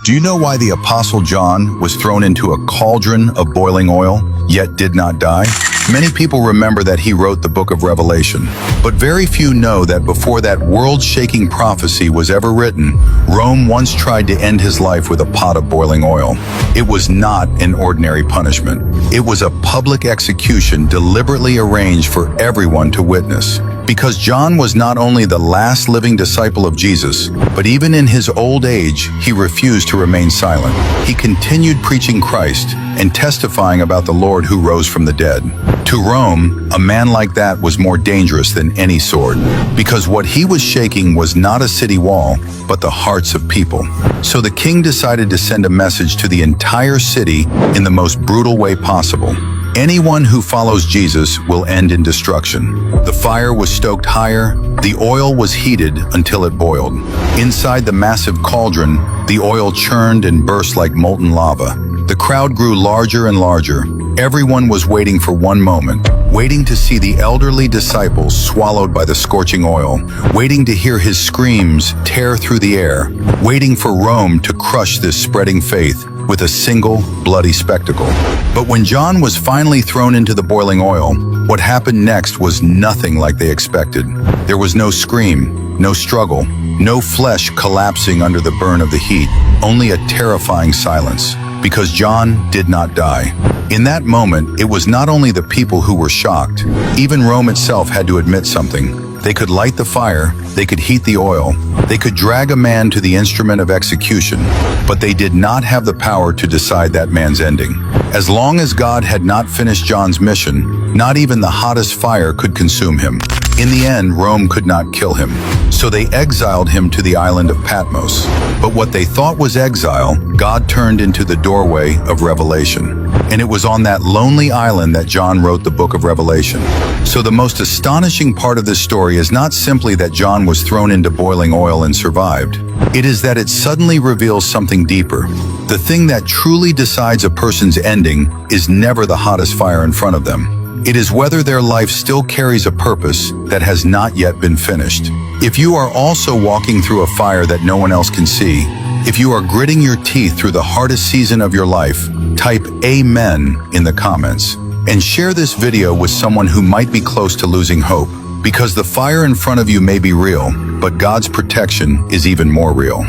Do you know why the Apostle John was thrown into a cauldron of boiling oil, yet did not die? Many people remember that he wrote the book of Revelation, but very few know that before that world-shaking prophecy was ever written, Rome once tried to end his life with a pot of boiling oil. It was not an ordinary punishment. It was a public execution deliberately arranged for everyone to witness. Because John was not only the last living disciple of Jesus, but even in his old age, he refused to remain silent. He continued preaching Christ and testifying about the Lord who rose from the dead. To Rome, a man like that was more dangerous than any sword, because what he was shaking was not a city wall, but the hearts of people. So the king decided to send a message to the entire city in the most brutal way possible. Anyone who follows Jesus will end in destruction. The fire was stoked higher, the oil was heated until it boiled. Inside the massive cauldron, the oil churned and burst like molten lava. The crowd grew larger and larger. Everyone was waiting for one moment, waiting to see the elderly disciples swallowed by the scorching oil, waiting to hear his screams tear through the air, waiting for Rome to crush this spreading faith with a single bloody spectacle. But when John was finally thrown into the boiling oil, what happened next was nothing like they expected. There was no scream, no struggle, no flesh collapsing under the burn of the heat, only a terrifying silence, because John did not die. In that moment, it was not only the people who were shocked. Even Rome itself had to admit something. They could light the fire, they could heat the oil, they could drag a man to the instrument of execution, but they did not have the power to decide that man's ending. As long as God had not finished John's mission, not even the hottest fire could consume him. In the end, Rome could not kill him, so they exiled him to the island of Patmos. But what they thought was exile, God turned into the doorway of revelation. And it was on that lonely island that John wrote the book of Revelation. So the most astonishing part of this story is not simply that John was thrown into boiling oil and survived. It is that it suddenly reveals something deeper. The thing that truly decides a person's ending is never the hottest fire in front of them. It is whether their life still carries a purpose that has not yet been finished. If you are also walking through a fire that no one else can see, if you are gritting your teeth through the hardest season of your life, type Amen in the comments and share this video with someone who might be close to losing hope, because the fire in front of you may be real, but God's protection is even more real.